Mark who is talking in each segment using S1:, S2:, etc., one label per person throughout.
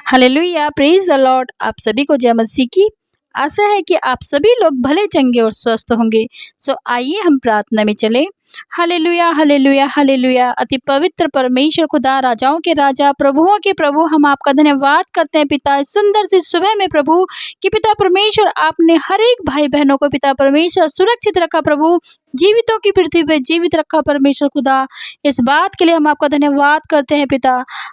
S1: Hallelujah, praise the Lord. आप सभी को जय मसीह की। आशा है कि आप सभी लोग भले चंगे और स्वस्थ होंगे। सो आइए हम प्रार्थना में चलें। Hallelujah, hallelujah, hallelujah. अति पवित्र परमेश्वर खुदा, राजाओं के राजा, प्रभुओं के प्रभु, हम आपका धन्यवाद करते हैं पिता, इस सुंदर सी सुबह में प्रभु कि पिता परमेश्वर आपने हर एक भाई बहनों को पिता परमेश्वर सुरक्षित रखा प्रभु, जीवितों की पृथ्वी पे जीवित रखा परमेश्वर खुदा। इस बात के लिए हम आपका धन्यवाद करते हैं पिता।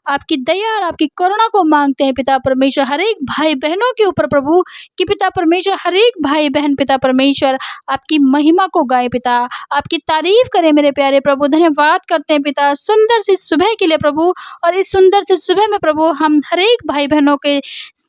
S1: आपकी दया और आपकी करुणा को मांगते हैं पिता परमेश्वर हर एक भाई बहनों के ऊपर प्रभु कि पिता परमेश्वर हर एक भाई बहन पिता परमेश्वर आपकी महिमा को गाए पिता, आपकी तारीफ करें मेरे प्यारे प्रभु। धन्यवाद करते हैं पिता सुंदर सी सुबह के लिए प्रभु, और इस सुंदर सी सुबह में प्रभु हम हर एक भाई बहनों के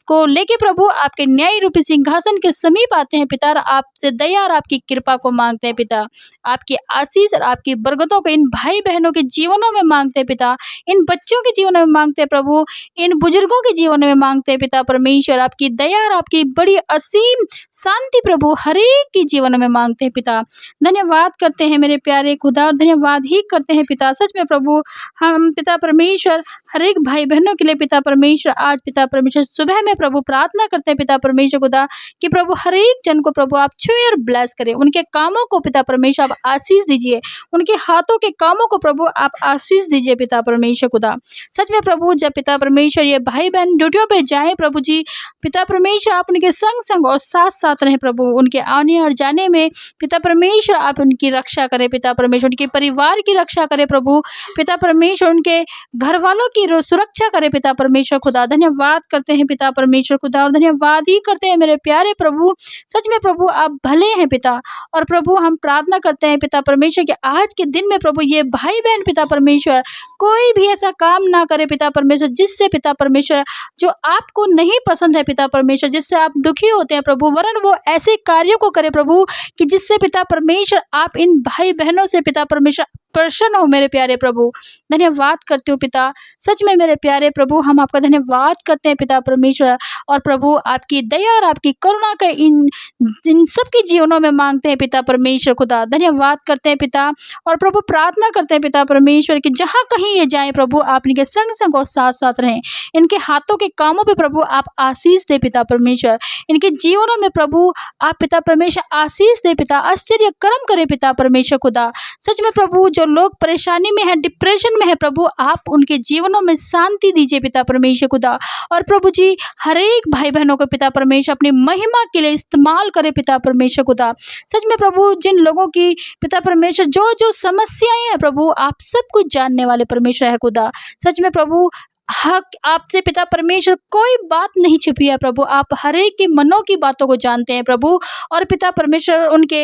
S1: को लेके प्रभु आपके न्याय रूपी सिंहासन के समीप आते हैं पिता, और आपसे दया और आपकी कृपा को मांगते हैं पिता। आपकी आशीष और आपकी बरकतों को इन भाई बहनों के जीवनों में मांगते हैं पिता, इन बच्चों के जीवन में मांगते हैं प्रभु, इन बुजुर्गों के जीवन में मांगते हैं पिता परमेश्वर। आपकी दया और आपकी बड़ी असीम शांति प्रभु हर एक के जीवन में मांगते हैं पिता। धन्यवाद करते हैं मेरे प्यारे खुदा, और धन्यवाद ही करते हैं पिता। सच में प्रभु हम पिता परमेश्वर हर एक भाई बहनों के लिए पिता परमेश्वर आज पिता परमेश्वर सुबह में प्रभु प्रार्थना करते हैं पिता परमेश्वर खुदा कि प्रभु हर एक जन को प्रभु आप छुए और ब्लेस करें, उनके कामों को पिता परमेश्वर आप आशीष दीजिए, उनके हाथों के कामों को प्रभु आप आशीष दीजिए पिता परमेश्वर खुदा। सच में प्रभु जब पिता परमेश्वर ये भाई बहन ड्यूटियों पे जाए प्रभु जी, पिता परमेश्वर आप उनके संग संग और साथ साथ रहें प्रभु, उनके आने और जाने में पिता परमेश्वर आप उनकी रक्षा करें पिता परमेश्वर, उनके परिवार की रक्षा करें प्रभु, पिता परमेश्वर उनके घर वालों की सुरक्षा करें पिता परमेश्वर खुदा। धन्यवाद करते हैं पिता परमेश्वर खुदा, और धन्यवाद ही करते हैं मेरे प्यारे प्रभु। सच में प्रभु आप भले हैं पिता, और प्रभु हम प्रार्थना करते हैं पिता परमेश्वर कि आज के दिन में प्रभु ये भाई बहन पिता परमेश्वर कोई भी ऐसा काम ना करे पिता परमेश्वर जिससे पिता परमेश्वर जो आपको नहीं पसंद है पिता परमेश्वर, जिससे आप दुखी होते हैं प्रभु, वरन वो ऐसे कार्यों को करे प्रभु कि जिससे पिता परमेश्वर आप इन भाई बहनों से पिता परमेश्वर प्रसन्न हो मेरे प्यारे प्रभु। धन्यवाद करते हो पिता, सच में मेरे प्यारे प्रभु हम आपका धन्यवाद करते हैं पिता परमेश्वर, और प्रभु आपकी दया और आपकी करुणा का इन सब के जीवनों में मांगते हैं पिता परमेश्वर खुदा। धन्यवाद करते हैं पिता, और प्रभु प्रार्थना करते हैं पिता परमेश्वर कि जहाँ कहीं ये जाएं प्रभु आप इनके संग संग और साथ साथ रहें, इनके हाथों के कामों पे प्रभु आप आशीष दे पिता परमेश्वर, इनके जीवनों में प्रभु आप पिता परमेश्वर आशीष दे पिता, आश्चर्य कर्म करे पिता परमेश्वर खुदा। सच में प्रभु जो लोग परेशानी में है, डिप्रेशन में है प्रभु आप उनके जीवनों में शांति दीजिए पिता परमेश्वर खुदा, और प्रभु जी हर एक भाई बहनों को पिता परमेश्वर अपनी महिमा के लिए इस्तेमाल करे पिता परमेश्वर खुदा। सच में प्रभु जिन लोगों की पिता परमेश्वर जो जो समस्याएं हैं प्रभु आप सब कुछ जानने वाले परमेश्वर है खुदा। सच में प्रभु हक आपसे पिता परमेश्वर कोई बात नहीं छिपी है प्रभु, आप हर एक के मनों की बातों को जानते हैं प्रभु, और पिता परमेश्वर उनके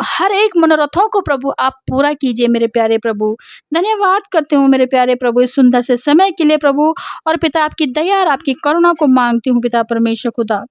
S1: हर एक मनोरथों को प्रभु आप पूरा कीजिए मेरे प्यारे प्रभु। धन्यवाद करते हूँ मेरे प्यारे प्रभु इस सुंदर से समय के लिए प्रभु, और पिता आपकी दया और आपकी करुणा को मांगती हूँ पिता परमेश्वर खुदा।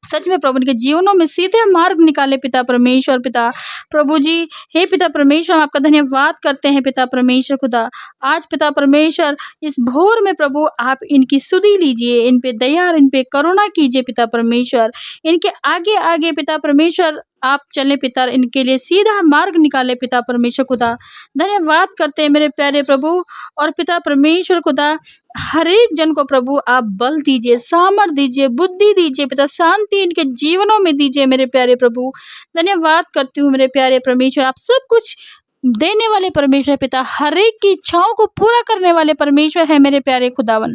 S1: सच में प्रभु उनके जीवनों में सीधे मार्ग निकाले पिता परमेश्वर पिता प्रभु जी। हे पिता परमेश्वर हम आपका धन्यवाद करते हैं पिता परमेश्वर खुदा। आज पिता परमेश्वर इस भोर में प्रभु आप इनकी सुधि लीजिए, इन पे दया और इन पे करुणा कीजिए पिता परमेश्वर, इनके आगे आगे पिता परमेश्वर आप चले पिता, इनके लिए सीधा मार्ग निकाले पिता परमेश्वर खुदा। धन्यवाद करते हैं मेरे प्यारे प्रभु, और पिता परमेश्वर खुदा हर एक जन को प्रभु आप बल दीजिए, सामर्थ दीजिए, बुद्धि दीजिए पिता, शांति इनके जीवनों में दीजिए मेरे प्यारे प्रभु। धन्यवाद करती हूँ मेरे प्यारे परमेश्वर, आप सब कुछ देने वाले परमेश्वर पिता, हर एक की इच्छाओं को पूरा करने वाले परमेश्वर है मेरे प्यारे खुदावन।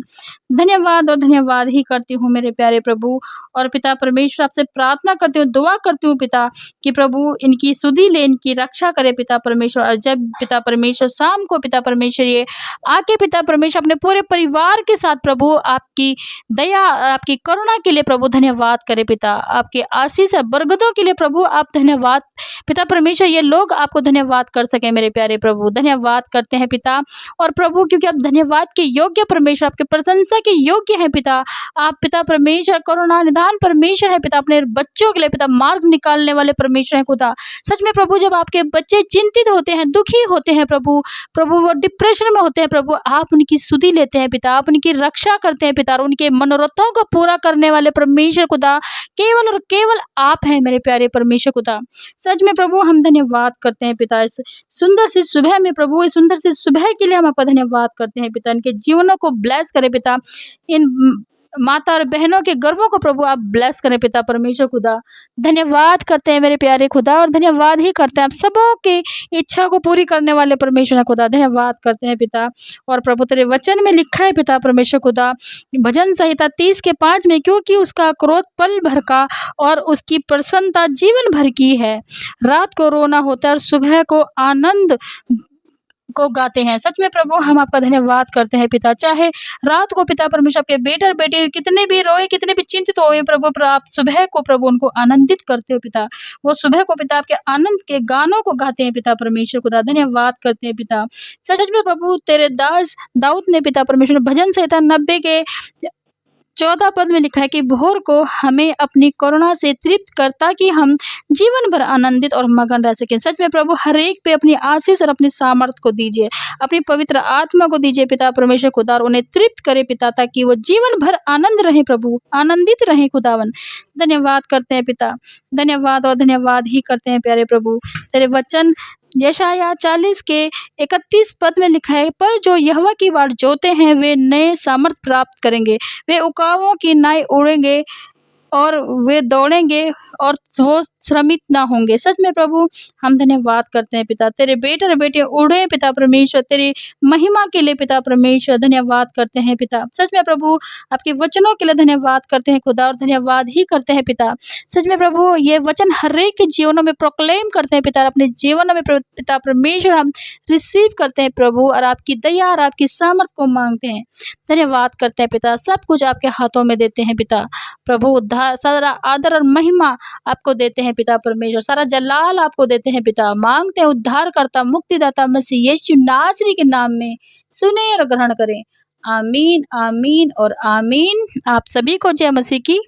S1: धन्यवाद और धन्यवाद ही करती हूँ मेरे प्यारे प्रभु, और पिता परमेश्वर आपसे प्रार्थना करती हूँ, दुआ करती हूँ पिता कि प्रभु इनकी सुधि ले, इनकी रक्षा करे पिता परमेश्वर। और जब पिता परमेश्वर शाम को पिता परमेश्वर ये आके पिता परमेश्वर अपने पूरे परिवार के साथ प्रभु आपकी दया आपकी करुणा के लिए प्रभु धन्यवाद करे पिता, आपके आशीष बरगदों के लिए प्रभु आप धन्यवाद पिता परमेश्वर, ये लोग आपको धन्यवाद कर सके मेरे प्यारे प्रभु। धन्यवाद करते हैं पिता, और प्रभु क्योंकि आप धन्यवाद के योग्य परमेश्वर, आपके प्रशंसा के योग्य है पिता, आप पिता परमेश्वर करुणा निदान परमेश्वर है पिता, अपने बच्चों के लिए पिता मार्ग निकालने वाले परमेश्वर है खुदा। सच में प्रभु जब आपके बच्चे चिंतित होते हैं, दुखी होते हैं प्रभु वो डिप्रेशन में होते हैं प्रभु आप उनकी सुधि लेते हैं पिता, आप उनकी रक्षा करते हैं पिता, और उनके मनोरथों को पूरा करने वाले परमेश्वर खुदा केवल और केवल आप हैं मेरे प्यारे परमेश्वर खुदा। सच में प्रभु हम धन्यवाद करते हैं पिता इस सुंदर सी सुबह में प्रभु, इस सुंदर सी सुबह के लिए हम आपका धन्यवाद करते हैं पिता। इनके जीवनों को ब्लेस करे पिता, इन माता और बहनों के गर्भों को प्रभु आप ब्लेस करें पिता परमेश्वर खुदा। धन्यवाद करते हैं मेरे प्यारे खुदा, और धन्यवाद ही करते हैं आप सबों की इच्छा को पूरी करने वाले परमेश्वर खुदा। धन्यवाद करते हैं पिता। और प्रभु तेरे वचन में लिखा है पिता परमेश्वर खुदा, भजन संहिता 30 के 5 में, क्योंकि उसका क्रोध पल भर का और उसकी प्रसन्नता जीवन भर की है। रात को रोना होता है और सुबह को आनंद को गाते हैं। सच में प्रभु हम आपका धन्यवाद करते हैं पिता। चाहे रात को पिता परमेश्वर आपके बेटे और बेटी कितने भी रोए, कितने भी चिंतित होए प्रभु, पर आप सुबह को प्रभु उनको आनंदित करते हो पिता। वो सुबह को पिता आपके आनंद के गानों को गाते हैं पिता परमेश्वर खुदा। धन्यवाद करते हैं पिता। सच में प्रभु तेरे दास दाऊद ने पिता परमेश्वर भजन संहिता 90 के 14 पद में लिखा है कि भोर को हमें अपनी करुणा से तृप्त कर, ताकि हम जीवन भर आनंदित और मगन रह सकें। सच में प्रभु हर एक पे अपनी आशीष और अपनी सामर्थ को दीजिए, अपनी पवित्र आत्मा को दीजिए पिता परमेश्वर खुदा, और उन्हें तृप्त करे पिता, ताकि वो जीवन भर आनंद रहे प्रभु, आनंदित रहे खुदावन। धन्यवाद करते हैं पिता, धन्यवाद और धन्यवाद ही करते हैं प्यारे प्रभु। तेरे वचन यशायाह 40 के 31 पद में लिखा है, पर जो यहोवा की बाट जोते हैं वे नए सामर्थ प्राप्त करेंगे, वे उकाबों की नाई उड़ेंगे और वे दौड़ेंगे और वो श्रमित ना होंगे। सच में प्रभु हम धन्यवाद करते हैं पिता। तेरे बेटे और बेटियां उड़े पिता परमेश्वर तेरी महिमा के लिए पिता परमेश्वर। धन्यवाद करते हैं पिता। सच में प्रभु आपके वचनों के लिए धन्यवाद करते हैं खुदा, और धन्यवाद ही करते हैं पिता। सच में प्रभु ये वचन हर एक के जीवनों में प्रोक्लेम करते हैं पिता, अपने जीवनों में पिता परमेश्वर हम रिसीव करते हैं प्रभु, और आपकी दया और आपकी सामर्थ को मांगते हैं। धन्यवाद करते हैं पिता। सब कुछ आपके हाथों में देते हैं पिता प्रभु। उद्धार, सारा आदर और महिमा आपको देते हैं पिता परमेश्वर, सारा जलाल आपको देते हैं पिता। मांगते हैं उद्धारकर्ता मुक्तिदाता मसीह यीशु नासरी के नाम में सुने और ग्रहण करें। आमीन, आमीन और आमीन। आप सभी को जय मसीह की।